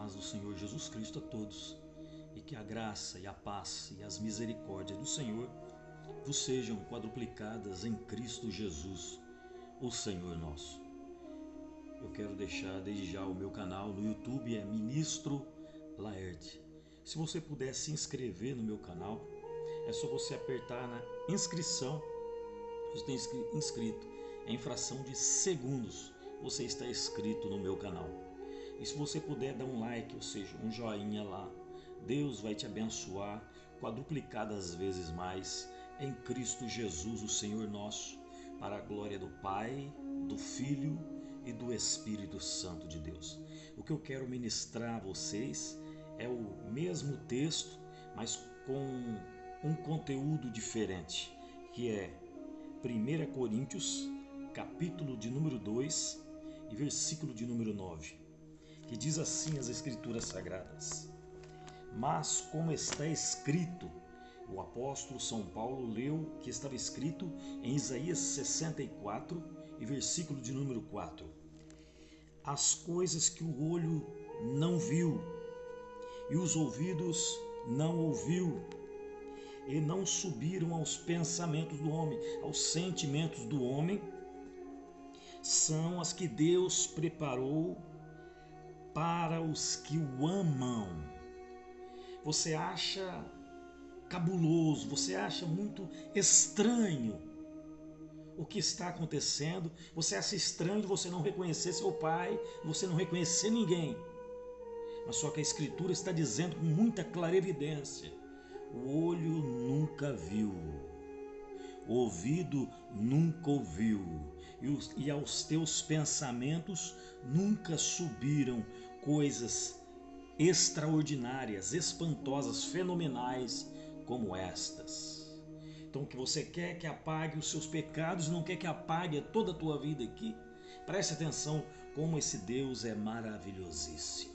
paz do Senhor Jesus Cristo a todos, e que a graça e a paz e as misericórdias do Senhor vos sejam quadruplicadas em Cristo Jesus, o Senhor nosso. Eu quero deixar desde já o meu canal no YouTube, é Ministro Laerte. Se você puder se inscrever no meu canal, é só você apertar na inscrição. Você tem inscrito, em fração de segundos você está inscrito no meu canal. E se você puder dar um like, ou seja, um joinha lá, Deus vai te abençoar quadruplicadas vezes mais em Cristo Jesus, o Senhor nosso, para a glória do Pai, do Filho e do Espírito Santo de Deus. O que eu quero ministrar a vocês é o mesmo texto, mas com um conteúdo diferente, que é 1 Coríntios, capítulo de número 2 e versículo de número 9, que diz assim as Escrituras Sagradas: mas como está escrito, o apóstolo São Paulo leu que estava escrito em Isaías 64 e versículo de número 4: as coisas que o olho não viu e os ouvidos não ouviu e não subiram aos pensamentos do homem, aos sentimentos do homem, são as que Deus preparou para os que o amam. Você acha cabuloso, você acha muito estranho o que está acontecendo, você acha estranho você não reconhecer seu pai, você não reconhecer ninguém. Mas só que a Escritura está dizendo com muita clarividência: o olho nunca viu, o ouvido nunca ouviu, e aos teus pensamentos nunca subiram coisas extraordinárias, espantosas, fenomenais como estas. Então, que você quer que apague os seus pecados, não quer que apague toda a tua vida aqui. Preste atenção como esse Deus é maravilhosíssimo.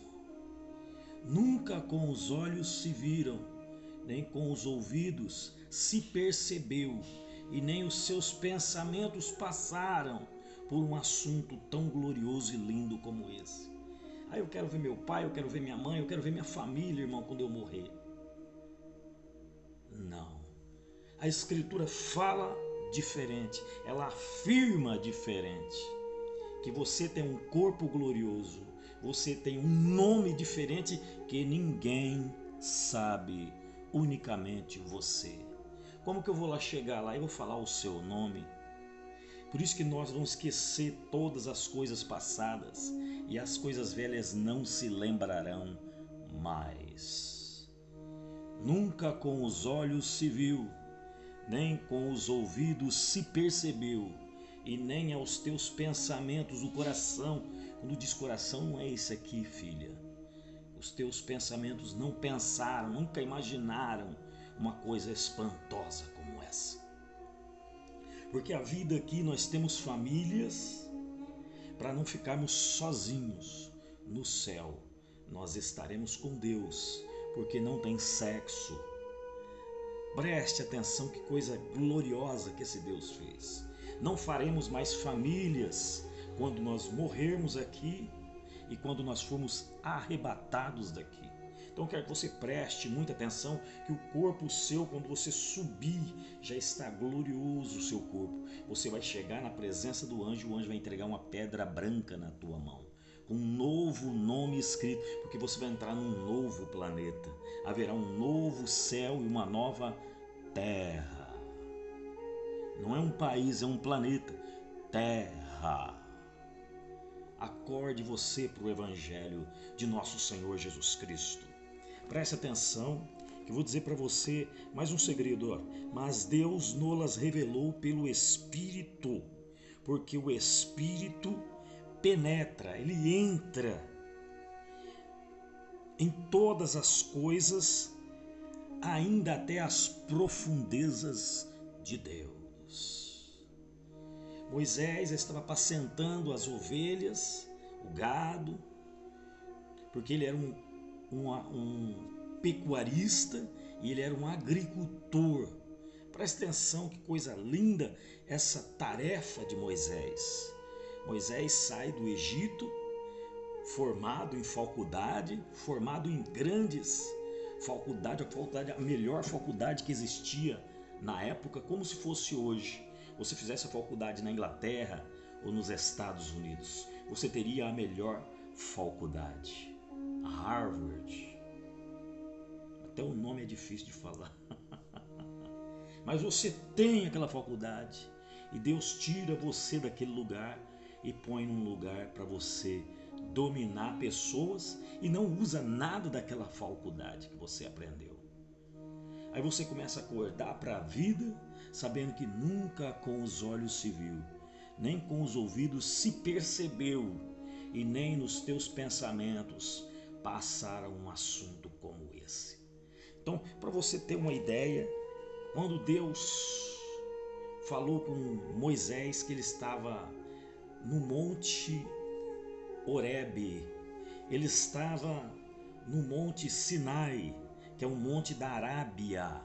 Nunca com os olhos se viram, nem com os ouvidos se percebeu, e nem os seus pensamentos passaram por um assunto tão glorioso e lindo como esse. Eu quero ver meu pai, eu quero ver minha mãe, eu quero ver minha família, irmão, quando eu morrer. Não. A Escritura fala diferente, ela afirma diferente, que você tem um corpo glorioso, você tem um nome diferente que ninguém sabe, unicamente você. Como que eu vou lá chegar lá e vou falar o seu nome? Por isso que nós vamos esquecer todas as coisas passadas e as coisas velhas não se lembrarão mais. Nunca com os olhos se viu, nem com os ouvidos se percebeu, e nem aos teus pensamentos o coração. Quando diz coração, não é esse aqui, filha. Os teus pensamentos não pensaram, nunca imaginaram uma coisa espantosa como essa. Porque a vida aqui, nós temos famílias para não ficarmos sozinhos. No céu nós estaremos com Deus, porque não tem sexo. Preste atenção, que coisa gloriosa que esse Deus fez. Não faremos mais famílias quando nós morrermos aqui e quando nós formos arrebatados daqui. Então eu quero que você preste muita atenção, que o corpo seu, quando você subir, já está glorioso o seu corpo. Você vai chegar na presença do anjo, o anjo vai entregar uma pedra branca na tua mão, com um novo nome escrito, porque você vai entrar num novo planeta. Haverá um novo céu e uma nova terra. Não é um país, é um planeta. Terra. Acorde você para o Evangelho de nosso Senhor Jesus Cristo. Preste atenção, que eu vou dizer para você mais um segredo. Mas Deus nos revelou pelo Espírito, porque o Espírito penetra, ele entra em todas as coisas, ainda até as profundezas de Deus. Moisés estava apacentando as ovelhas, o gado, porque ele era um pecuarista e ele era um agricultor. Presta atenção, que coisa linda essa tarefa de Moisés. Moisés sai do Egito, formado em faculdade, formado em grandes faculdades, a melhor faculdade que existia na época, como se fosse hoje. Você fizesse a faculdade na Inglaterra ou nos Estados Unidos, você teria a melhor faculdade. Harvard. Até o nome é difícil de falar. Mas você tem aquela faculdade e Deus tira você daquele lugar e põe num lugar para você dominar pessoas e não usa nada daquela faculdade que você aprendeu. Aí você começa a acordar para a vida sabendo que nunca com os olhos se viu, nem com os ouvidos se percebeu e nem nos teus pensamentos passaram um assunto como esse. Então, para você ter uma ideia, quando Deus falou com Moisés que ele estava no Monte Horebe, ele estava no Monte Sinai, que é um monte da Arábia.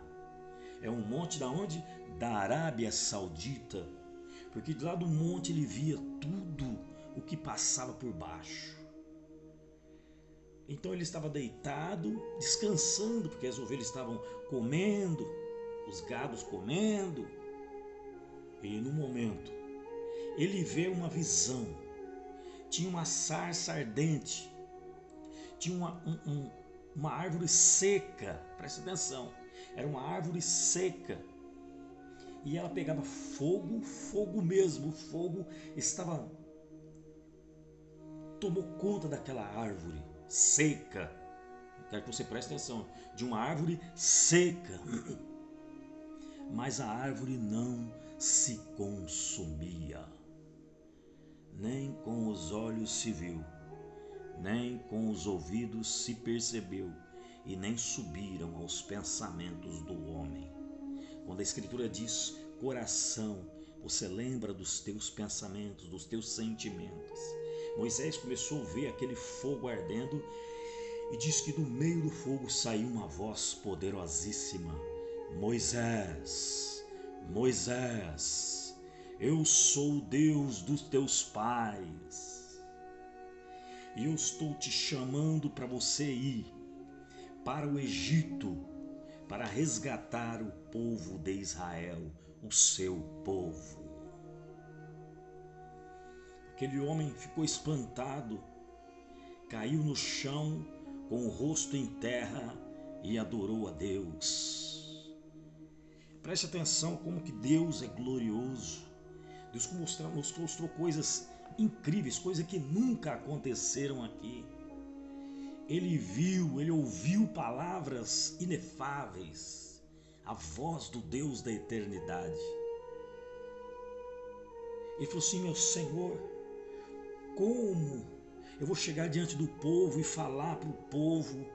É um monte da onde? Da Arábia Saudita. Porque de lá do monte ele via tudo o que passava por baixo. Então ele estava deitado, descansando, porque as ovelhas estavam comendo, os gados comendo. E no momento, ele vê uma visão. Tinha uma sarça ardente, tinha uma árvore seca, presta atenção, era uma árvore seca. E ela pegava fogo, fogo mesmo, o fogo tomou conta daquela árvore seca. Quero que você preste atenção, de uma árvore seca. Mas a árvore não se consumia. Nem com os olhos se viu, nem com os ouvidos se percebeu, e nem subiram aos pensamentos do homem. Quando a Escritura diz coração, você lembra dos teus pensamentos, dos teus sentimentos. Moisés começou a ver aquele fogo ardendo e diz que do meio do fogo saiu uma voz poderosíssima: Moisés, Moisés, eu sou o Deus dos teus pais e eu estou te chamando para você ir para o Egito para resgatar o povo de Israel, o seu povo. Aquele homem ficou espantado, caiu no chão com o rosto em terra e adorou a Deus. Preste atenção como que Deus é glorioso. Deus nos mostrou coisas incríveis, coisas que nunca aconteceram aqui. Ele viu, ele ouviu palavras inefáveis, a voz do Deus da eternidade. Ele falou assim: meu Senhor, como eu vou chegar diante do povo e falar para o povo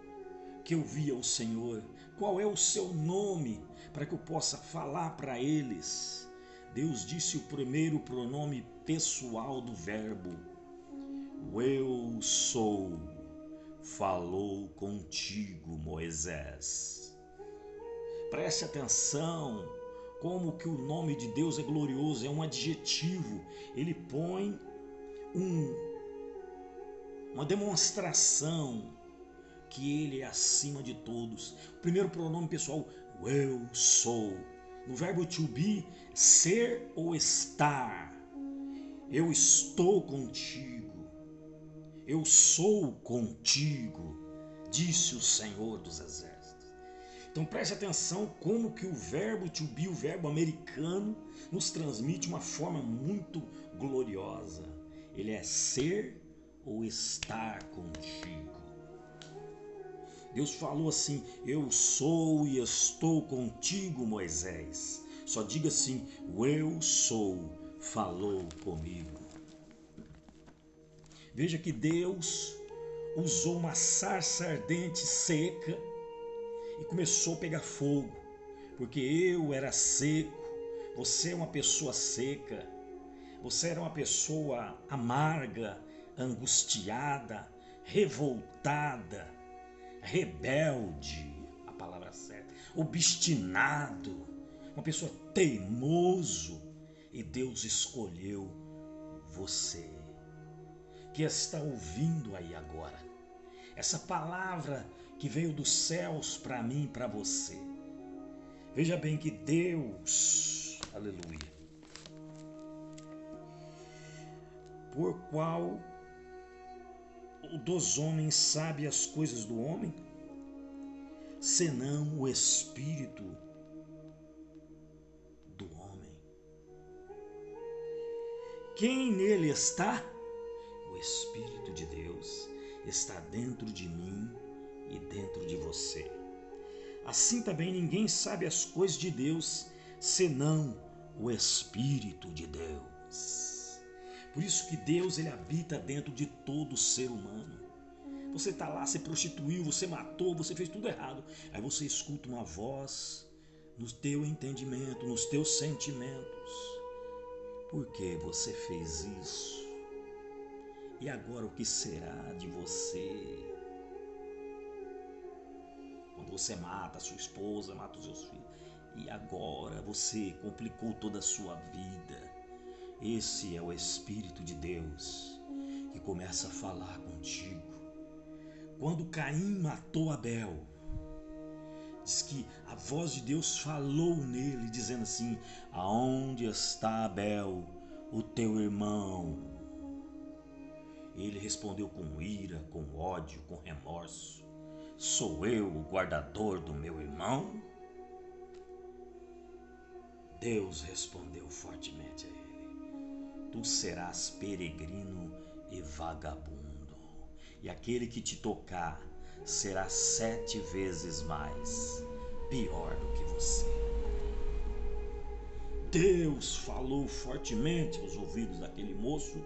que eu via o Senhor? Qual é o seu nome para que eu possa falar para eles? Deus disse o primeiro pronome pessoal do verbo: o eu sou, falou contigo, Moisés. Preste atenção como que o nome de Deus é glorioso, é um adjetivo. Ele põe uma demonstração que ele é acima de todos. O primeiro pronome pessoal, o eu sou. No verbo to be, ser ou estar. Eu estou contigo. Eu sou contigo, disse o Senhor dos Exércitos. Então preste atenção como que o verbo to be, o verbo americano, nos transmite uma forma muito gloriosa. Ele é ser ou estar contigo. Deus falou assim: eu sou e estou contigo, Moisés. Só diga assim: o eu sou falou comigo. Veja que Deus usou uma sarça ardente seca e começou a pegar fogo, porque eu era seco, você é uma pessoa seca, você era uma pessoa amarga, angustiada, revoltada, rebelde, a palavra certa, obstinado, uma pessoa teimoso, e Deus escolheu você. que está ouvindo aí agora. Essa palavra que veio dos céus para mim e para você. Veja bem que Deus, aleluia, por qual dos homens sabe as coisas do homem, senão o Espírito do homem. Quem nele está? O Espírito de Deus está dentro de mim e dentro de você. Assim também ninguém sabe as coisas de Deus, senão o Espírito de Deus. Por isso que Deus, ele habita dentro de todo ser humano. Você está lá, você prostituiu, você matou, você fez tudo errado. Aí você escuta uma voz no teu entendimento, nos teus sentimentos. Por que você fez isso? E agora o que será de você? Quando você mata a sua esposa, mata os seus filhos. E agora você complicou toda a sua vida. Esse é o Espírito de Deus que começa a falar contigo. Quando Caim matou Abel, diz que a voz de Deus falou nele, dizendo assim: aonde está Abel, o teu irmão? Ele respondeu com ira, com ódio, com remorso: sou eu o guardador do meu irmão? Deus respondeu fortemente a ele: tu serás peregrino e vagabundo, e aquele que te tocar será 7 vezes mais pior do que você. Deus falou fortemente aos ouvidos daquele moço,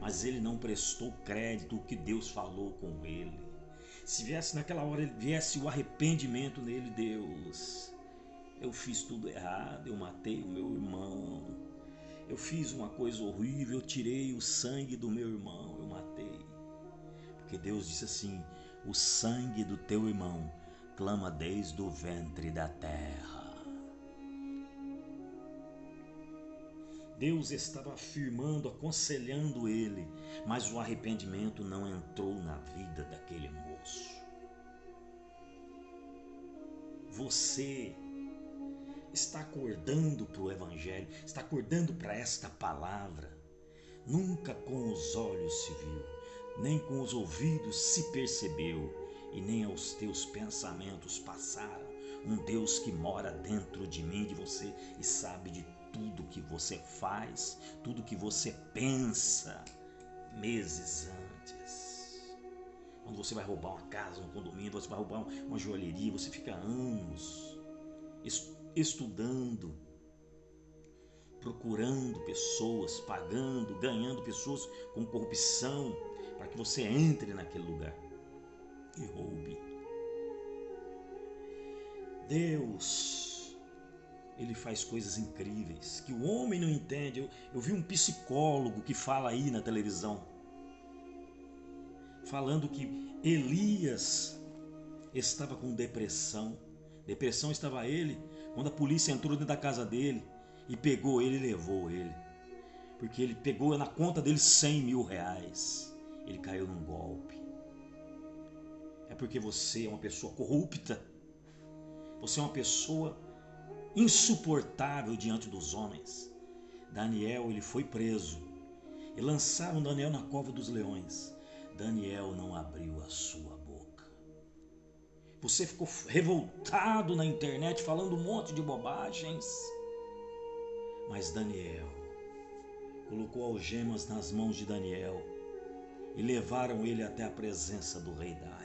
mas ele não prestou crédito ao que Deus falou com ele. Se viesse naquela hora, viesse o arrependimento nele: Deus, eu fiz tudo errado, eu matei o meu irmão, eu fiz uma coisa horrível, eu tirei o sangue do meu irmão, eu matei. Porque Deus disse assim: o sangue do teu irmão clama desde o ventre da terra. Deus estava afirmando, aconselhando ele, mas o arrependimento não entrou na vida daquele moço. Você está acordando para o Evangelho, está acordando para esta palavra. Nunca com os olhos se viu, nem com os ouvidos se percebeu, e nem aos teus pensamentos passaram um Deus que mora dentro de mim, de você, e sabe de tudo que você faz, tudo que você pensa meses antes. Quando você vai roubar uma casa, um condomínio, você vai roubar uma joalheria, você fica anos estudando, procurando pessoas, pagando, ganhando pessoas com corrupção, para que você entre naquele lugar e roube. Deus, ele faz coisas incríveis que o homem não entende. Eu vi um psicólogo que fala aí na televisão, falando que Elias estava com depressão. Depressão estava ele quando a polícia entrou dentro da casa dele e pegou ele e levou ele. Porque ele pegou na conta dele 100 mil reais. Ele caiu num golpe. É porque você é uma pessoa corrupta. Você é uma pessoa insuportável diante dos homens. Daniel, ele foi preso e lançaram Daniel na cova dos leões. Daniel não abriu a sua boca. Você ficou revoltado na internet falando um monte de bobagens. Mas Daniel colocou algemas nas mãos de Daniel e levaram ele até a presença do rei Dário.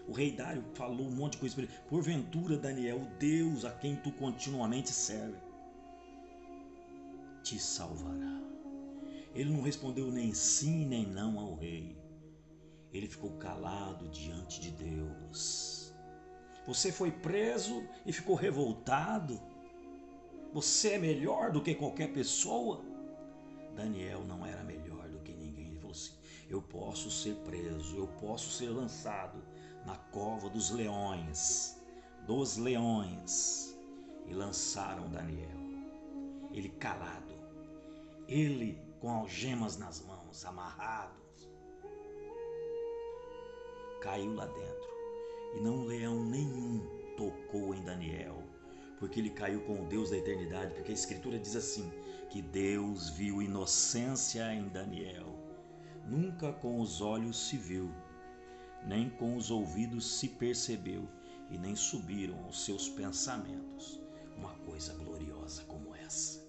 O rei Dário falou um monte de coisa para ele. Porventura, Daniel, o Deus a quem tu continuamente serve, te salvará. Ele não respondeu nem sim nem não ao rei. Ele ficou calado diante de Deus. Você foi preso e ficou revoltado? Você é melhor do que qualquer pessoa? Daniel não era melhor do que ninguém. Ele falou assim: eu posso ser preso, eu posso ser lançado na cova dos leões, e lançaram Daniel, ele calado, ele com algemas nas mãos, amarrado, caiu lá dentro. E não leão nenhum tocou em Daniel, porque ele caiu com o Deus da eternidade, porque a Escritura diz assim, que Deus viu inocência em Daniel. Nunca com os olhos se viu, nem com os ouvidos se percebeu, e nem subiram aos seus pensamentos uma coisa gloriosa como essa.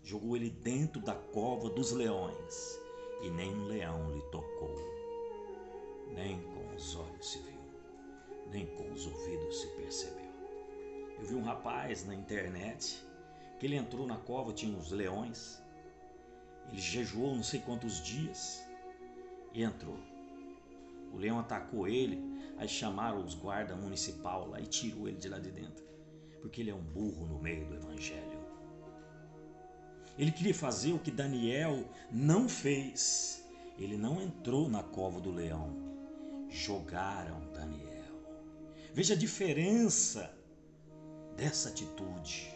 Jogou ele dentro da cova dos leões, e nem um leão lhe tocou. Nem com os olhos se viu, nem com os ouvidos se percebeu. Eu vi um rapaz na internet, que ele entrou na cova, tinha uns leões, ele jejuou não sei quantos dias, e entrou. O leão atacou ele, aí chamaram os guardas municipal lá e tirou ele de lá de dentro, porque ele é um burro no meio do evangelho. Ele queria fazer o que Daniel não fez. Ele não entrou na cova do leão. Jogaram Daniel. Veja a diferença dessa atitude.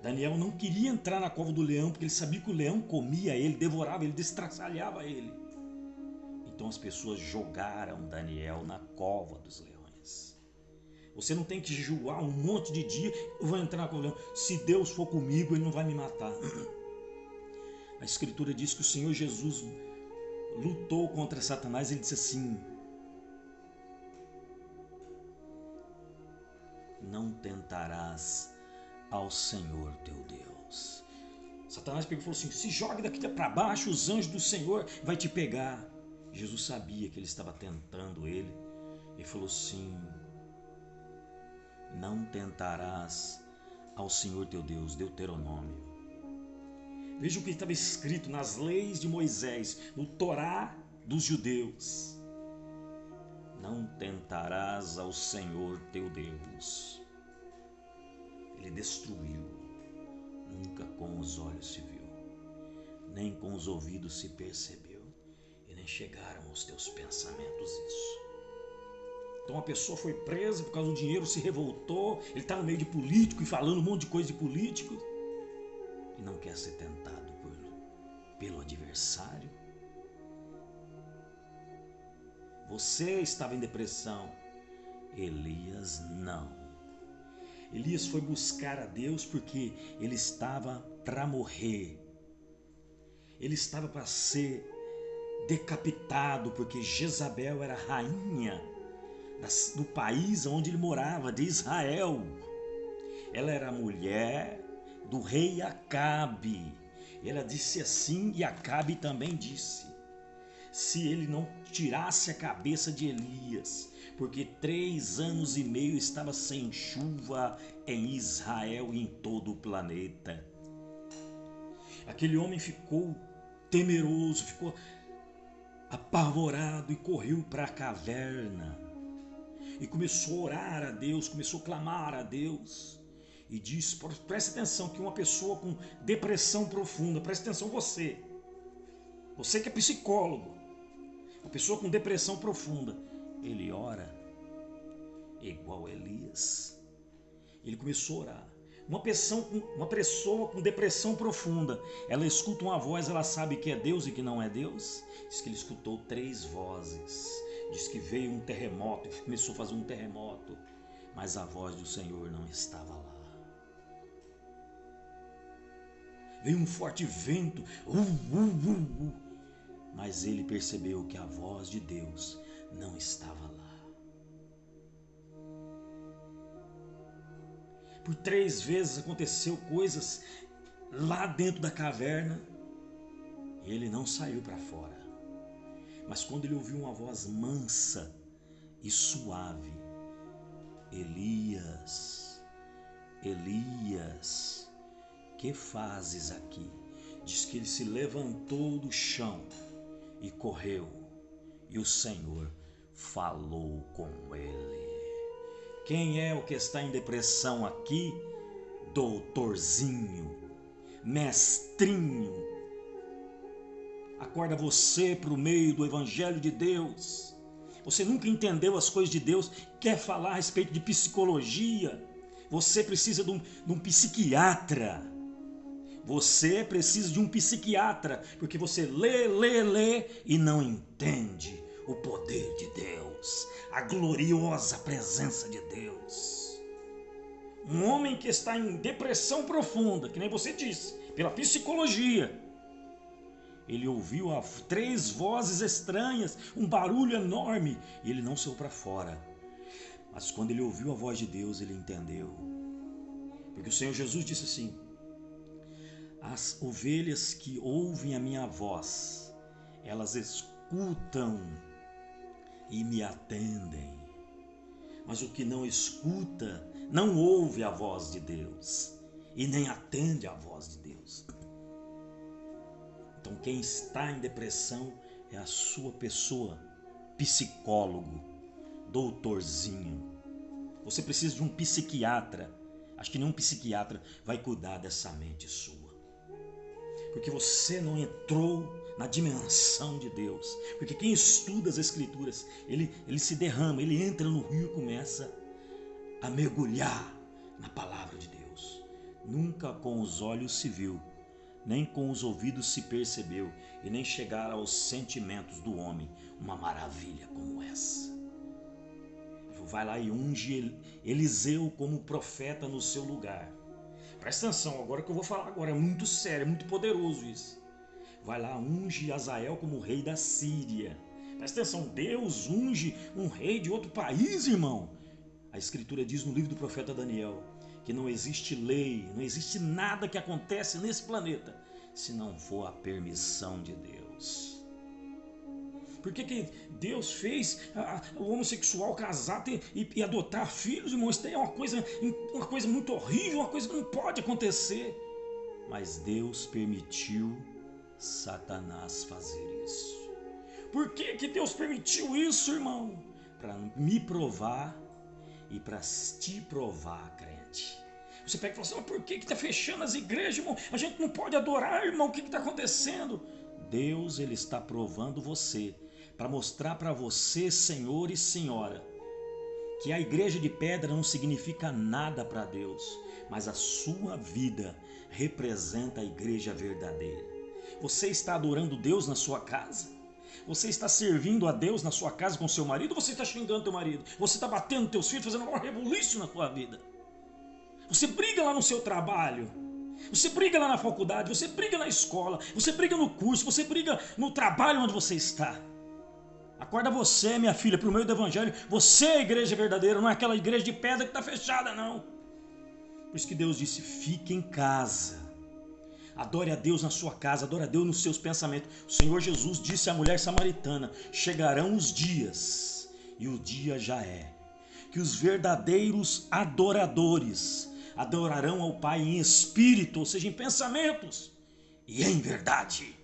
Daniel não queria entrar na cova do leão, porque ele sabia que o leão comia ele, devorava ele, destraçalhava ele. Então as pessoas jogaram Daniel na cova dos leões. Você não tem que jejuar um monte de dia, eu vou entrar na cova do leão. Se Deus for comigo, ele não vai me matar. A Escritura diz que o Senhor Jesus lutou contra Satanás. Ele disse assim: não tentarás ao Senhor teu Deus. Satanás pegou e falou assim: se jogue daqui para baixo, os anjos do Senhor vai te pegar. Jesus sabia que ele estava tentando ele. Ele falou assim: não tentarás ao Senhor teu Deus. Deuteronômio. Veja o que estava escrito nas leis de Moisés, no Torá dos judeus. Não tentarás ao Senhor teu Deus. Ele destruiu. Nunca com os olhos se viu, nem com os ouvidos se percebeu, e nem chegaram aos teus pensamentos isso. Então a pessoa foi presa por causa do dinheiro, se revoltou, ele está no meio de político e falando um monte de coisa de político, e não quer ser tentado pelo adversário. Você estava em depressão, Elias não. Elias foi buscar a Deus porque ele estava para morrer. Ele estava para ser decapitado, porque Jezabel era rainha do país onde ele morava, de Israel. Ela era mulher do rei Acabe. Ela disse assim, e Acabe também disse: se ele não tirasse a cabeça de Elias, porque 3 anos e meio estava sem chuva em Israel e em todo o planeta. Aquele homem ficou temeroso, ficou apavorado e correu para a caverna e começou a orar a Deus, começou a clamar a Deus e disse: preste atenção, que uma pessoa com depressão profunda, preste atenção você que é psicólogo, uma pessoa com depressão profunda, ele ora igual Elias. Ele começou a orar. Uma pessoa com depressão profunda, ela escuta uma voz, ela sabe que é Deus e que não é Deus. Diz que ele escutou 3 vozes. Diz que veio um terremoto, começou a fazer um terremoto, mas a voz do Senhor não estava lá. Veio um forte vento, mas ele percebeu que a voz de Deus não estava lá. Por 3 vezes aconteceu coisas lá dentro da caverna e ele não saiu para fora. Mas quando ele ouviu uma voz mansa e suave: Elias, Elias, que fazes aqui? Diz que ele se levantou do chão e correu, e o Senhor falou com ele. Quem é o que está em depressão aqui? Doutorzinho, mestrinho. Acorda você para o meio do Evangelho de Deus. Você nunca entendeu as coisas de Deus, quer falar a respeito de psicologia. Você precisa de um psiquiatra. Você precisa de um psiquiatra, porque você lê e não entende o poder de Deus, a gloriosa presença de Deus. Um homem que está em depressão profunda, que nem você disse, pela psicologia. Ele ouviu 3 vozes estranhas, um barulho enorme, e ele não saiu para fora. Mas quando ele ouviu a voz de Deus, ele entendeu. Porque o Senhor Jesus disse assim: as ovelhas que ouvem a minha voz, elas escutam e me atendem. Mas o que não escuta, não ouve a voz de Deus e nem atende à voz de Deus. Então quem está em depressão é a sua pessoa, psicólogo, doutorzinho. Você precisa de um psiquiatra. Acho que nenhum psiquiatra vai cuidar dessa mente sua. Porque você não entrou na dimensão de Deus. Porque quem estuda as Escrituras, ele se derrama, ele entra no rio e começa a mergulhar na palavra de Deus. Nunca com os olhos se viu, nem com os ouvidos se percebeu, e nem chegar aos sentimentos do homem uma maravilha como essa. Vai lá e unge Eliseu como profeta no seu lugar. Presta atenção, agora que eu vou falar agora, é muito sério, é muito poderoso isso. Vai lá, unge Azael como rei da Síria. Presta atenção, Deus unge um rei de outro país, irmão. A Escritura diz no livro do profeta Daniel que não existe lei, não existe nada que acontece nesse planeta se não for a permissão de Deus. Por que Deus fez o homossexual casar e adotar filhos, irmão? Isso daí é uma coisa muito horrível, uma coisa que não pode acontecer. Mas Deus permitiu Satanás fazer isso. Por que Deus permitiu isso, irmão? Para me provar e para te provar, crente. Você pega e fala assim: mas por que está fechando as igrejas, irmão? A gente não pode adorar, irmão. O que está acontecendo? Deus, ele está provando você, para mostrar para você, senhor e senhora, que a igreja de pedra não significa nada para Deus, mas a sua vida representa a igreja verdadeira. Você está adorando Deus na sua casa? Você está servindo a Deus na sua casa com seu marido? Ou você está xingando teu marido? Você está batendo teus filhos, fazendo um rebuliço na tua vida? Você briga lá no seu trabalho? Você briga lá na faculdade? Você briga na escola? Você briga no curso? Você briga no trabalho onde você está? Acorda você, minha filha, para o meio do evangelho. Você é a igreja verdadeira, não é aquela igreja de pedra que está fechada, não. Por isso que Deus disse: fique em casa. Adore a Deus na sua casa, adore a Deus nos seus pensamentos. O Senhor Jesus disse à mulher samaritana: chegarão os dias, e o dia já é, que os verdadeiros adoradores adorarão ao Pai em espírito, ou seja, em pensamentos e em verdade.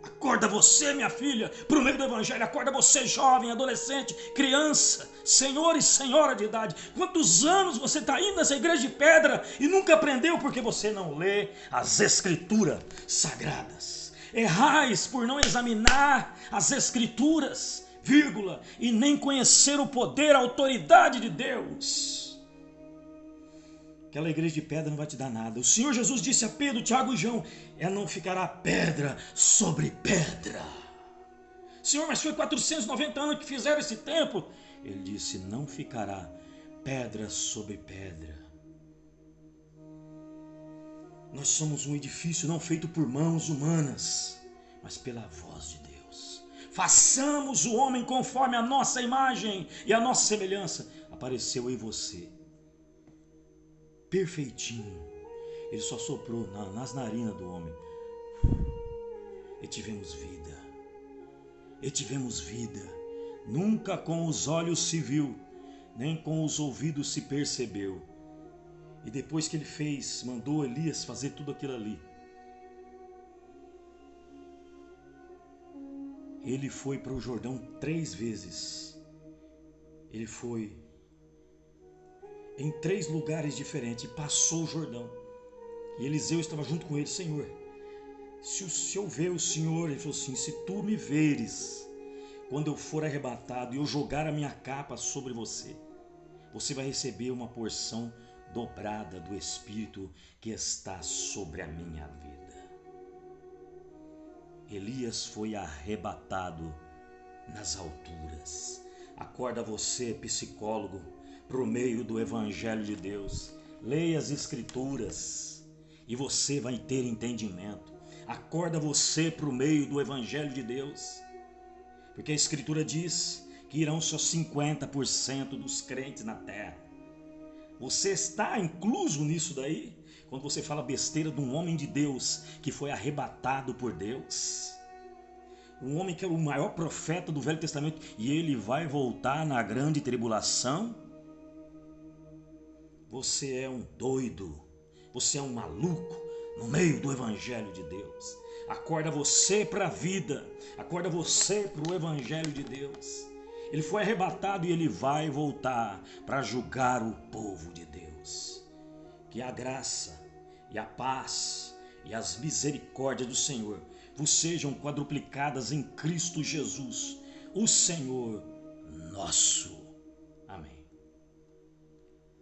Acorda você, minha filha, para o meio do evangelho. Acorda você, jovem, adolescente, criança, senhor e senhora de idade. Quantos anos você está indo nessa igreja de pedra e nunca aprendeu porque você não lê as Escrituras sagradas? Errais por não examinar as Escrituras, vírgula, e nem conhecer o poder, a autoridade de Deus. Aquela igreja de pedra não vai te dar nada. O Senhor Jesus disse a Pedro, Tiago e João: não ficará pedra sobre pedra. Senhor, mas foi 490 anos que fizeram esse templo. Ele disse: não ficará pedra sobre pedra. Nós somos um edifício não feito por mãos humanas, mas pela voz de Deus. Façamos o homem conforme a nossa imagem e a nossa semelhança. Apareceu em você, perfeitinho. Ele só soprou nas narinas do homem e tivemos vida. E tivemos vida. Nunca com os olhos se viu, nem com os ouvidos se percebeu. E depois que ele fez, mandou Elias fazer tudo aquilo ali, ele foi para o Jordão 3 vezes. Ele foi em 3 lugares diferentes e passou o Jordão. E Eliseu estava junto com ele: Senhor, se eu ver o Senhor, ele falou assim: se tu me veres, quando eu for arrebatado e eu jogar a minha capa sobre você, você vai receber uma porção dobrada do Espírito que está sobre a minha vida. Elias foi arrebatado nas alturas. Acorda você, psicólogo, por meio do Evangelho de Deus. Leia as Escrituras e você vai ter entendimento. Acorda você por meio do Evangelho de Deus, porque a Escritura diz que irão só 50% dos crentes na terra. Você está incluso nisso daí? Quando você fala besteira de um homem de Deus que foi arrebatado por Deus, um homem que é o maior profeta do Velho Testamento, e ele vai voltar na grande tribulação? Você é um doido, você é um maluco no meio do Evangelho de Deus. Acorda você para a vida, acorda você para o Evangelho de Deus. Ele foi arrebatado e ele vai voltar para julgar o povo de Deus. Que a graça e a paz e as misericórdias do Senhor vos sejam quadruplicadas em Cristo Jesus, o Senhor nosso.